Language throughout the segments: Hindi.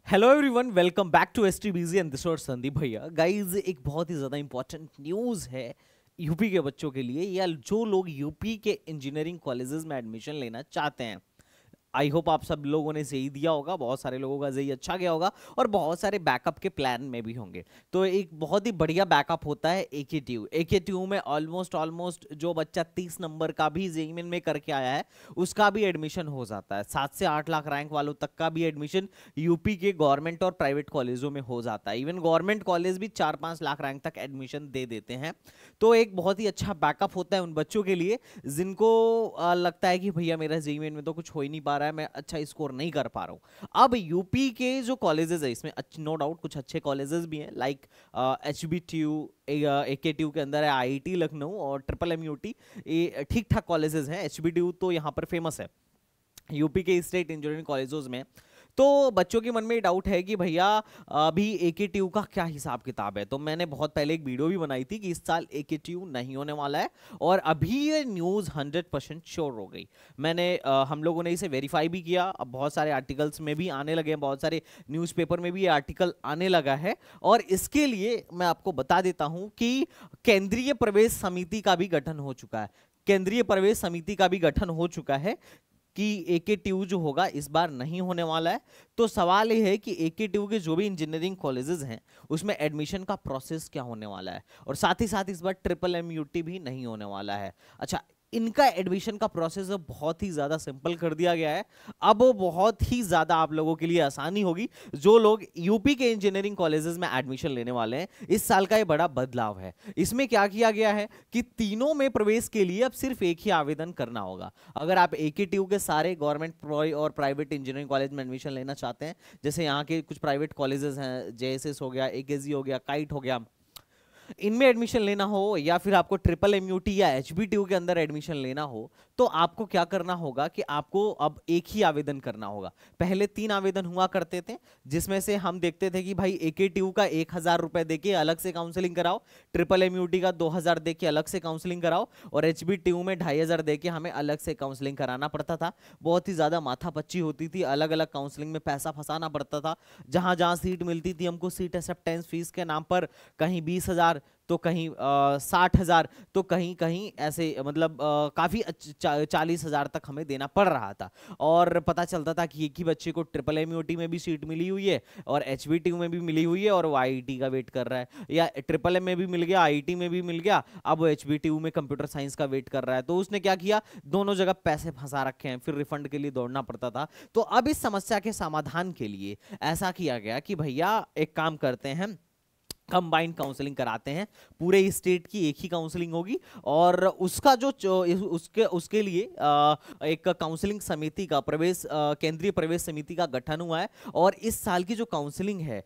Hello everyone, welcome back to STBG and this is Sandeep भैया। गाइस, एक बहुत ही ज़्यादा इंपॉर्टेंट न्यूज़ है यूपी के बच्चों के लिए, या जो लोग यूपी के इंजीनियरिंग कॉलेजेस में एडमिशन लेना चाहते हैं। आई होप आप सब लोगों ने सही दिया होगा, बहुत सारे लोगों का सही अच्छा गया होगा और बहुत सारे बैकअप के प्लान में भी होंगे। तो एक बहुत ही बढ़िया बैकअप होता है एकेटीयू में ऑलमोस्ट जो बच्चा 30 नंबर का भी जेईई में करके आया है उसका भी एडमिशन हो जाता है। 7 से 8 लाख रैंक वालों तक का भी एडमिशन यूपी के गवर्नमेंट और प्राइवेट कॉलेजों में हो जाता है। इवन गवर्नमेंट कॉलेज भी 4-5 लाख रैंक तक एडमिशन दे देते हैं। तो एक बहुत ही अच्छा बैकअप होता है उन बच्चों के लिए जिनको लगता है कि भैया मेरा जेईई में तो कुछ हो ही नहीं पा रहा है, मैं अच्छा स्कोर नहीं कर पा रहा हूँ। अब यूपी के जो कॉलेजेस है इसमें नो डाउट कुछ अच्छे कॉलेजेस भी हैं, लाइक एचबीटीयू, एकेटीयू के अंदर है आईआईटी लखनऊ और ट्रिपल एमयूटी। ये ठीक ठाक कॉलेजेस हैं। एचबीटीयू तो यहाँ पर फेमस है यूपी के स्टेट इंजीनियरिंग कॉलेजों में। तो बच्चों के मन में डाउट है कि भैया अभी एकेटीयू का क्या हिसाब किताब है। तो मैंने बहुत पहले एक वीडियो भी बनाई थी कि इस साल एकेटीयू नहीं होने वाला है और अभी ये न्यूज़ 100% श्योर हो गई। हम लोगों ने इसे वेरीफाई भी किया। अब बहुत सारे आर्टिकल्स में भी आने लगे हैं, बहुत सारे न्यूज़पेपर में भी ये आर्टिकल आने लगा है। और इसके लिए मैं आपको बता देता हूं कि केंद्रीय प्रवेश समिति का भी गठन हो चुका है। केंद्रीय प्रवेश समिति का भी गठन हो चुका है कि एकेटीयू जो होगा इस बार नहीं होने वाला है। तो सवाल ये है कि एकेटीयू के जो भी इंजीनियरिंग कॉलेजेस हैं उसमें एडमिशन का प्रोसेस क्या होने वाला है, और साथ ही साथ इस बार ट्रिपल एमयूटी भी नहीं होने वाला है। अच्छा, इनका एडमिशन का प्रोसेस बहुत ही ज्यादा सिंपल कर दिया गया है। अब बहुत ही ज्यादा आप लोगों के लिए आसानी होगी जो लोग यूपी के इंजीनियरिंग कॉलेजेस में एडमिशन लेने वाले हैं। इस साल का ये बड़ा बदलाव है। इसमें क्या किया गया है कि तीनों में प्रवेश के लिए अब सिर्फ एक ही आवेदन करना होगा। अगर आप एकेटीयू के सारे गवर्नमेंट और प्राइवेट इंजीनियरिंग कॉलेज में एडमिशन लेना चाहते हैं, जैसे यहाँ के कुछ प्राइवेट कॉलेजेस हैं, जेएसएस हो गया, एकेजी हो गया, काइट हो गया, इनमें एडमिशन लेना हो, या फिर आपको ट्रिपल एमयूटी या एचबीटीयू के अंदर एडमिशन लेना हो, तो आपको क्या करना होगा कि आपको अब एक ही आवेदन करना होगा। पहले 3 आवेदन हुआ करते थे जिसमें से हम देखते थे कि भाई एकेटीयू का 1000 रुपए देके अलग से काउंसलिंग कराओ, ट्रिपल एमयूटी का 2000 देके अलग से काउंसलिंग कराओ, और एचबीटीयू में 2500 देके हमें अलग से काउंसलिंग कराना पड़ता था। बहुत ही ज्यादा माथापच्ची होती थी, अलग अलग काउंसलिंग में पैसा फंसाना पड़ता था। जहां जहां सीट मिलती थी हमको सीट एक्सेप्टेंस फीस के नाम पर कहीं 20,000 तो कहीं 60,000 तो कहीं कहीं ऐसे मतलब काफी 40,000 तक हमें देना पड़ रहा था। और पता चलता था कि एक ही बच्चे को ट्रिपल एमयूटी में भी सीट मिली हुई है और एचबीटीयू में भी मिली हुई है और वो आईआईटी का वेट कर रहा है, या ट्रिपल एम में भी मिल गया, आईआईटी में भी मिल गया, अब वो एचबीटीयू में कंप्यूटर साइंस का वेट कर रहा है। तो उसने क्या किया, दोनों जगह पैसे फंसा रखे हैं, फिर रिफंड के लिए दौड़ना पड़ता था। तो अब इस समस्या के समाधान के लिए ऐसा किया गया कि भैया एक काम करते हैं, कंबाइंड काउंसलिंग कराते हैं। पूरे स्टेट की एक ही काउंसलिंग होगी और उसका उसके उसके लिए एक काउंसलिंग समिति का केंद्रीय प्रवेश समिति का गठन हुआ है। और इस साल की जो काउंसलिंग है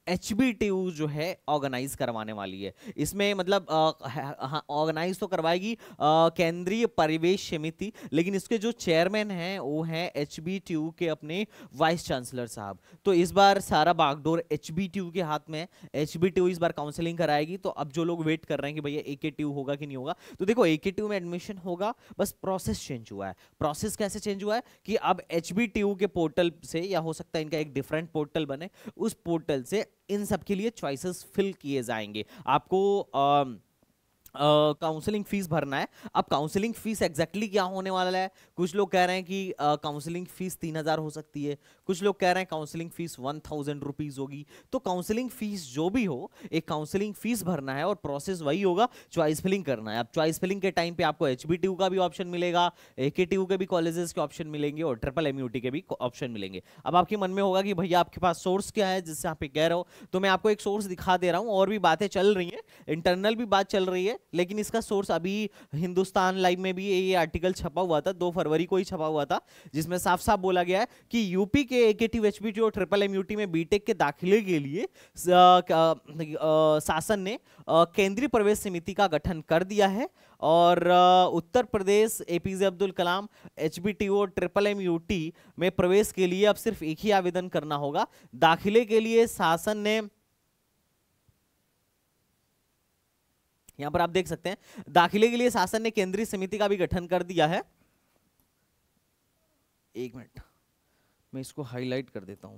एचबीटीयू जो है ऑर्गेनाइज करवाने वाली है। इसमें मतलब ऑर्गेनाइज तो करवाएगी केंद्रीय प्रवेश समिति, लेकिन इसके जो चेयरमैन हैं वो हैं एचबीटीयू के अपने वाइस चांसलर साहब। तो इस बार सारा बागडोर एचबीटीयू के हाथ में है। एचबीटीयू इस बार काउंसलिंग कराएगी। तो अब जो लोग वेट कर रहे हैं कि भैया एकेटीयू होगा कि नहीं होगा, तो देखो एकेटीयू में एडमिशन होगा, बस प्रोसेस चेंज हुआ है। प्रोसेस कैसे चेंज हुआ है कि अब एचबीटीयू के पोर्टल से, या हो सकता है इनका एक डिफरेंट पोर्टल बने, उस पोर्टल से इन सब के लिए चॉइसेस फिल किए जाएंगे। आपको काउंसलिंग फीस भरना है। अब काउंसलिंग फीस एग्जैक्टली क्या होने वाला है, कुछ लोग कह रहे हैं कि काउंसलिंग फीस 3,000 हो सकती है, कुछ लोग कह रहे हैं काउंसलिंग फीस 1,000 रुपीज होगी। तो काउंसलिंग फीस जो भी हो, एक काउंसलिंग फीस भरना है और प्रोसेस वही होगा, चॉइस फिलिंग करना है। अब चॉइस फिलिंग के टाइम पे आपको एचबीटीयू का भी ऑप्शन मिलेगा, एकेटीयू के भी कॉलेजेस के ऑप्शन मिलेंगे और ट्रिपल एमयूटी के भी ऑप्शन मिलेंगे। अब आपके मन में होगा कि भैया आपके पास सोर्स क्या है जिससे आप कह रहे हो, तो मैं आपको एक सोर्स दिखा दे रहा हूं। और भी बातें चल रही हैं, इंटरनल भी बात चल रही है, लेकिन इसका सोर्स अभी हिंदुस्तान लाइव में भी ये आर्टिकल छपा हुआ था, 2 फरवरी को ही छपा हुआ था, जिसमें साफ साफ बोला गया है कि यूपी के एकेटीयू, एचबीटीयू और ट्रिपल एमयूटी में बीटेक के दाखिले के लिए शासन ने केंद्रीय प्रवेश समिति का गठन कर दिया है। और उत्तर प्रदेश एपीजे अब्दुल कलाम एचबीटीयू और ट्रिपल एमयूटी में प्रवेश के लिए अब सिर्फ एक ही आवेदन करना होगा। दाखिले के लिए शासन ने, यहां पर आप देख सकते हैं, दाखिले के लिए शासन ने केंद्रीय समिति का भी गठन कर दिया है। एक मिनट, मैं इसको हाईलाइट कर देता हूं।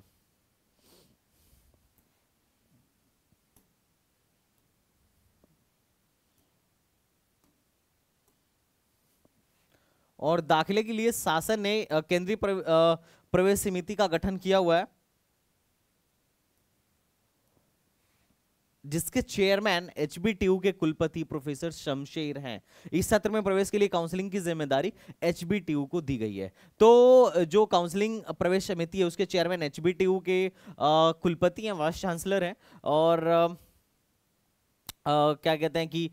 और दाखिले के लिए शासन ने केंद्रीय प्रवेश समिति का गठन किया हुआ है, जिसके चेयरमैन एचबीटीयू के कुलपति प्रोफेसर शमशेर हैं। इस सत्र में प्रवेश के लिए काउंसलिंग की जिम्मेदारी एचबीटीयू को दी गई है। तो जो काउंसलिंग प्रवेश समिति है उसके चेयरमैन एचबीटीयू के कुलपति हैं, वाइस चांसलर हैं। और क्या कहते हैं कि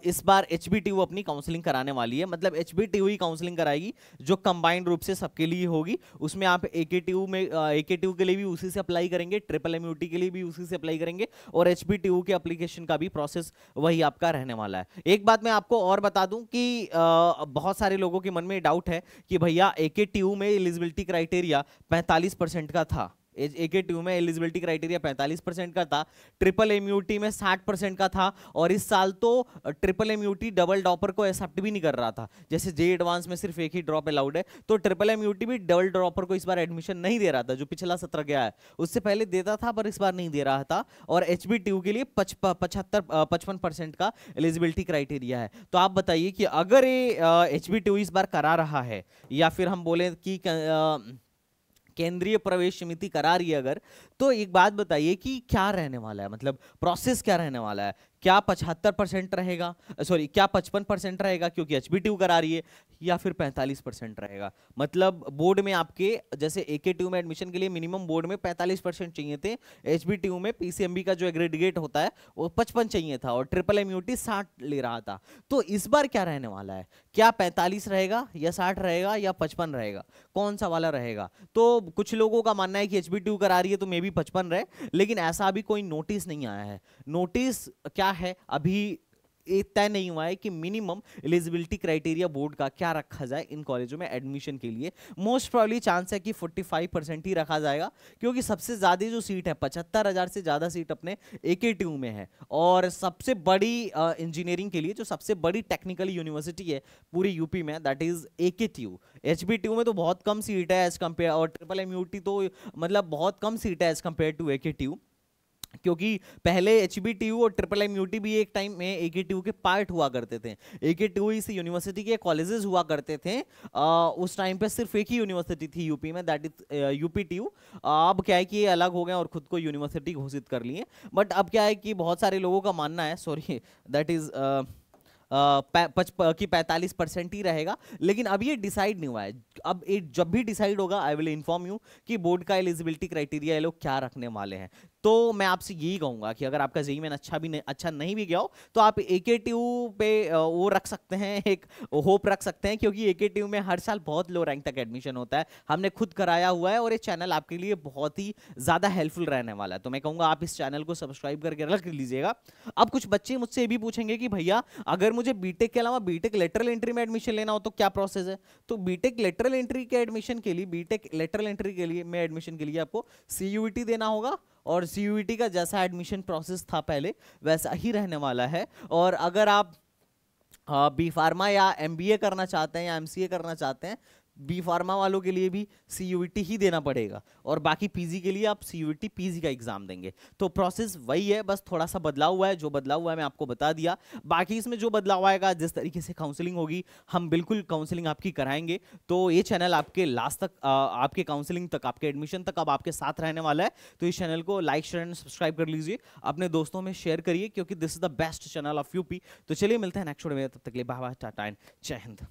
इस बार एचबीटीयू अपनी काउंसलिंग कराने वाली है, मतलब एचबीटीयू ही काउंसलिंग कराएगी जो कंबाइंड रूप से सबके लिए होगी। उसमें आप एकेटीयू में एकेटीयू के लिए भी उसी से अप्लाई करेंगे, ट्रिपल एमयूटी के लिए भी उसी से अप्लाई करेंगे, और एचबीटीयू के एप्लीकेशन का भी प्रोसेस वही आपका रहने वाला है। एक बात मैं आपको और बता दूं कि बहुत सारे लोगों के मन में डाउट है कि भैया एकेटीयू में एलिजिबिलिटी क्राइटेरिया 45% का था, एकेटीयू में एलिजिबिलिटी क्राइटेरिया 45% का था, ट्रिपल एमयूटी में 60% का था, और इस साल तो ट्रिपल एमयूटी डबल ड्रॉपर को एक्सेप्ट भी नहीं कर रहा था। जैसे जे एडवांस में सिर्फ एक ही ड्रॉप अलाउड है, तो ट्रिपल एमयूटी भी डबल ड्रॉपर को इस बार एडमिशन नहीं दे रहा था, जो पिछला सत्र गया है उससे पहले देता था पर इस बार नहीं दे रहा था। और एचबीटीयू के लिए 55% का एलिजिबिलिटी क्राइटेरिया है। तो आप बताइए कि अगर ये एचबीटीयू इस बार करा रहा है, या फिर हम बोले कि केंद्रीय प्रवेश समिति करा रही है अगर, तो एक बात बताइए कि क्या रहने वाला है, मतलब प्रोसेस क्या रहने वाला है। क्या 75% रहेगा, सॉरी क्या 55% रहेगा क्योंकि एचबीटीयू करा रही है, या फिर 45% रहेगा। मतलब बोर्ड में आपके जैसे एकेटीयू में एडमिशन के लिए मिनिमम बोर्ड में 45% चाहिए थे, एचबीटीयू में पीसीएमबी का जो एग्रीगेट होता है वो 55 चाहिए था, और ट्रिपल एमयूटी 60 ले रहा था। तो इस बार क्या रहने वाला है, क्या 45 रहेगा या 60 रहेगा या 55 रहेगा, कौन सा वाला रहेगा। तो कुछ लोगों का मानना है कि एचबीटीयू करा रही है तो मे बी 55 रहे, लेकिन ऐसा अभी कोई नोटिस नहीं आया है। नोटिस क्या है अभी ये तय नहीं हुआ है कि मिनिमम एलिजिबिलिटी क्राइटेरिया बोर्ड का क्या रखा जाए इन कॉलेजों में एडमिशन के लिए। मोस्ट प्रोबेबली चांस है कि 45% ही रखा जाएगा, क्योंकि सबसे ज्यादा जो सीट है 75,000 से ज्यादा सीट अपने एकेटीयू में है, और सबसे बड़ी इंजीनियरिंग के लिए जो सबसे बड़ी टेक्निकल यूनिवर्सिटी है पूरी यूपी में, दैट इज एकेटीयू। एचबीटीयू में तो बहुत कम सीट है एज कंपेयर, और ट्रिपल एमयूटी तो मतलब बहुत कम सीट है एज कंपेयर टू एकेटीयू, क्योंकि पहले एचबीटीयू और ट्रिपल एमयूटी भी एक टाइम में एकेटीयू के पार्ट हुआ करते थे। एकेटीयू इस यूनिवर्सिटी के कॉलेजेस हुआ करते थे। उस टाइम पे सिर्फ एक ही यूनिवर्सिटी थी यूपी में, दैट इज यूपीटीयू। अब क्या है कि ये अलग हो गए और खुद को यूनिवर्सिटी घोषित कर लिए। बट अब क्या है कि बहुत सारे लोगों का मानना है, सॉरी दैट इज कि 45% ही रहेगा, लेकिन अब ये डिसाइड नहीं हुआ है। अब जब भी डिसाइड होगा आई विल इन्फॉर्म यू कि बोर्ड का एलिजिबिलिटी क्राइटेरिया ये लोग क्या रखने वाले हैं। तो मैं आपसे यही कहूंगा कि अगर आपका जेईई में अच्छा नहीं भी गया हो तो आप एकेटीयू पे वो रख सकते हैं, एक होप रख सकते हैं, क्योंकि एकेटीयू में हर साल बहुत लो रैंक तक एडमिशन होता है। हमने खुद कराया हुआ है और ये चैनल आपके लिए बहुत ही ज्यादा हेल्पफुल रहने वाला है। तो मैं कहूंगा आप इस चैनल को सब्सक्राइब करके रख लीजिएगा। अब कुछ बच्चे मुझसे ये भी पूछेंगे कि भैया अगर मुझे बीटेक के अलावा बीटेक लेटरल एंट्री में एडमिशन लेना हो तो क्या प्रोसेस है। तो बीटेक लेटरल एंट्री के एडमिशन के लिए, बीटेक लेटरल एंट्री के लिए में एडमिशन के लिए आपको सीयूईटी देना होगा, और सीयूईटी का जैसा एडमिशन प्रोसेस था पहले वैसा ही रहने वाला है। और अगर आप बी फार्मा या एमबीए करना चाहते हैं या एमसीए करना चाहते हैं, बी फार्मा वालों के लिए भी सीयूईटी ही देना पड़ेगा, और बाकी पीजी के लिए आप सीयूईटी पीजी का एग्जाम देंगे। तो प्रोसेस वही है, बस थोड़ा सा बदलाव हुआ है। जो बदलाव हुआ है मैं आपको बता दिया। बाकी इसमें जो बदलाव आएगा, जिस तरीके से काउंसलिंग होगी, हम बिल्कुल काउंसलिंग आपकी कराएंगे। तो ये चैनल आपके लास्ट तक, आपके काउंसलिंग तक, आपके एडमिशन तक अब आपके साथ रहने वाला है। तो इस चैनल को लाइक शेयर एंड सब्सक्राइब कर लीजिए, अपने दोस्तों में शेयर करिए, क्योंकि this is the best channel of UP. तो चलिए मिलते हैं नेक्स्ट वीडियो में, तब तक के लिए बाय बाय, टाटा एंड जय हिंद।